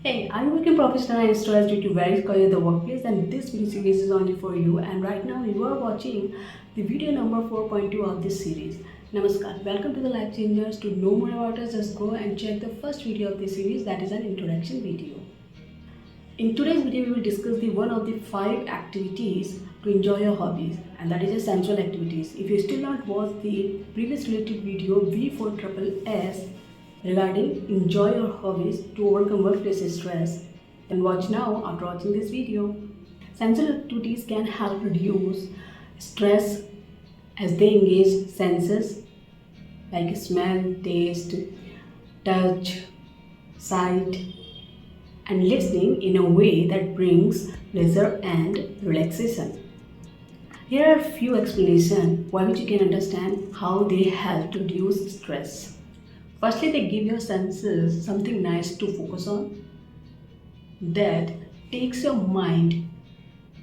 Hey, I'm working professional and stressed due to various career in the workplace, and this video series is only for you. And right now you are watching the video number 4.2 of this series. Namaskar. Welcome to the Life Changers. To know more about us, just go and check the first video of this series, that is an introduction video. In today's video, we will discuss the one of the 5 activities to enjoy your hobbies, and that is a sensual activities. If you still not watched the previous related video V4.2SSS regarding enjoy your hobbies to overcome workplace stress, then watch now after watching this video. Sensual activities can help reduce stress as they engage senses like smell, taste, touch, sight, and listening in a way that brings pleasure and relaxation. Here are a few explanations by which you can understand how they help to reduce stress. Firstly, they give your senses something nice to focus on that takes your mind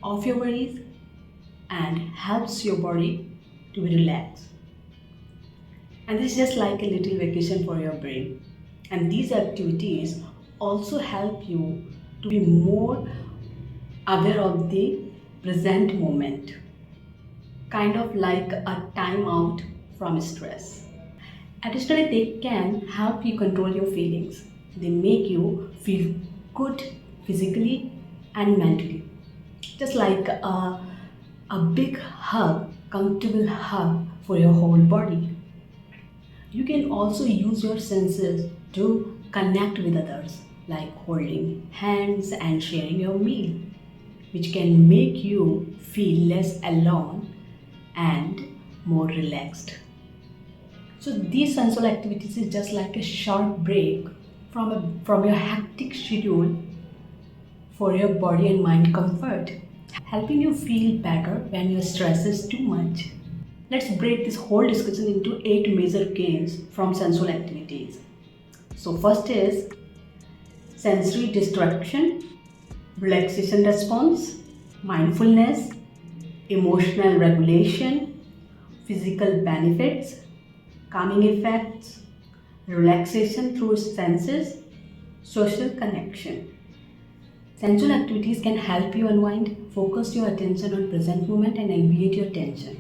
off your worries and helps your body to be relaxed. And this is just like a little vacation for your brain. And these activities also help you to be more aware of the present moment, kind of like a time out from stress. Additionally, they can help you control your feelings. They make you feel good physically and mentally, just like a big hug, comfortable hug for your whole body. You can also use your senses to connect with others, like holding hands and sharing your meal, which can make you feel less alone and more relaxed. So these sensual activities is just like a short break from your hectic schedule for your body and mind comfort, helping you feel better when your stress is too much. Let's break this whole discussion into 8 major gains from sensual activities. So first is sensory distraction, relaxation response, mindfulness, emotional regulation, physical benefits, calming effects, relaxation through senses, social connection. Sensual activities can help you unwind, focus your attention on present moment and alleviate your tension.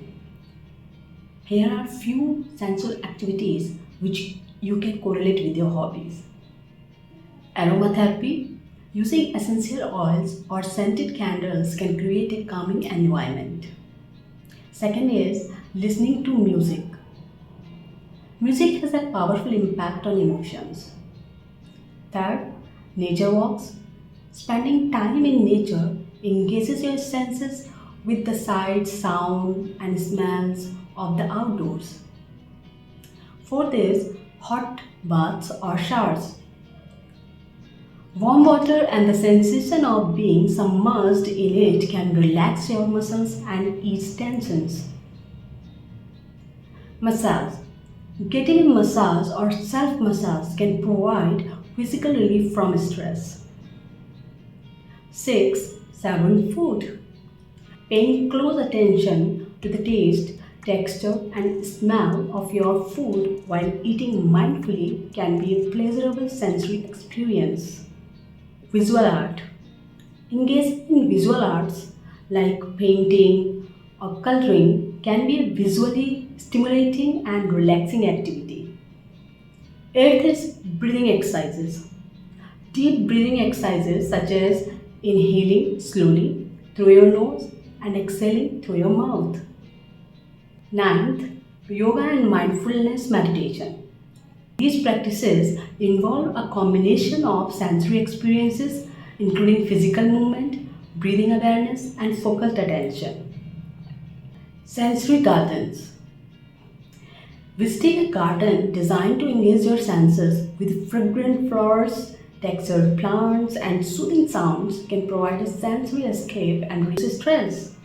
Here are few sensual activities which you can correlate with your hobbies. Aromatherapy. Using essential oils or scented candles can create a calming environment. Second is listening to music. Music has a powerful impact on emotions. Third, nature walks. Spending time in nature engages your senses with the sights, sound, and smells of the outdoors. Fourth is hot baths or showers. Warm water and the sensation of being submerged in it can relax your muscles and ease tensions. Massage. Getting a massage or self-massage can provide physical relief from stress. 6. Savoring food. Paying close attention to the taste, texture, and smell of your food while eating mindfully can be a pleasurable sensory experience. Visual art. Engaging in visual arts like painting or coloring can be a visually stimulating and relaxing activity. 8th is breathing exercises. Deep breathing exercises such as inhaling slowly through your nose and exhaling through your mouth. 9th, yoga and mindfulness meditation. These practices involve a combination of sensory experiences, including physical movement, breathing awareness, and focused attention. Sensory gardens. Visiting a garden designed to engage your senses with fragrant flowers, textured plants, and soothing sounds can provide a sensory escape and reduce stress.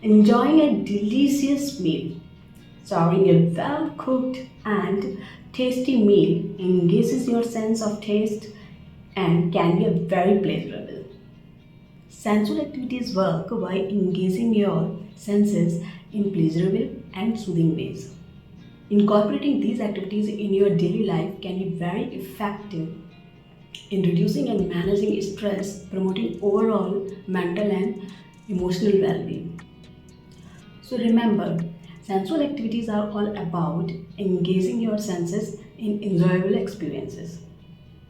Enjoying a delicious meal. Serving a well-cooked and tasty meal engages your sense of taste and can be very pleasurable. Sensual activities work by engaging your senses in pleasurable and soothing ways. Incorporating these activities in your daily life can be very effective in reducing and managing stress, promoting overall mental and emotional well-being. So remember, sensual activities are all about engaging your senses in enjoyable experiences.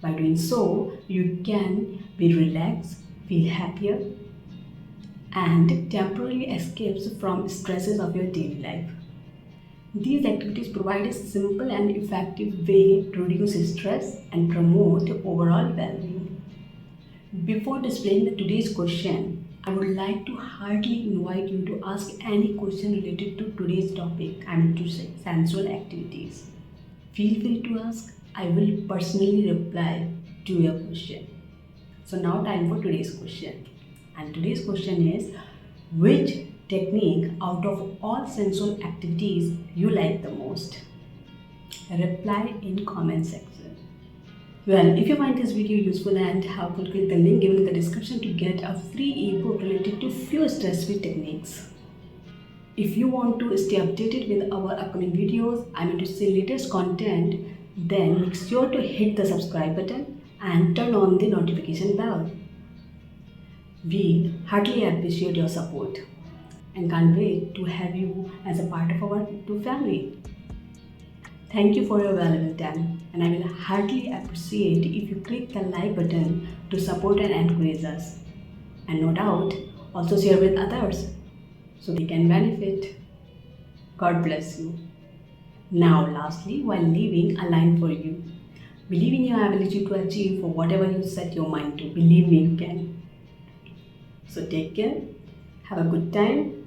By doing so, you can be relaxed, feel happier, and temporarily escapes from stresses of your daily life. These activities provide a simple and effective way to reduce stress and promote overall well-being. Before displaying the today's question, I would like to heartily invite you to ask any question related to today's topic, I mean to say sensual activities. Feel free to ask. I will personally reply to your question. So now time for today's question. And today's question is, which technique out of all sensual activities you like the most? Reply in comment section. Well, if you find this video useful and helpful, click the link given in the description to get a free ebook related to few stress-free techniques. If you want to stay updated with our upcoming videos, I mean to say latest content, then make sure to hit the subscribe button and turn on the notification bell. We heartily appreciate your support and can't wait to have you as a part of our YouTube family. Thank you for your valuable time, and I will heartily appreciate if you click the like button to support and encourage us. And no doubt, also share with others so they can benefit. God bless you. Now lastly, while leaving a line for you. Believe in your ability to achieve for whatever you set your mind to. Believe me, you can. So take care. Have a good time.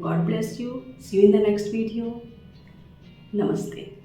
God bless you. See you in the next video. Namaste.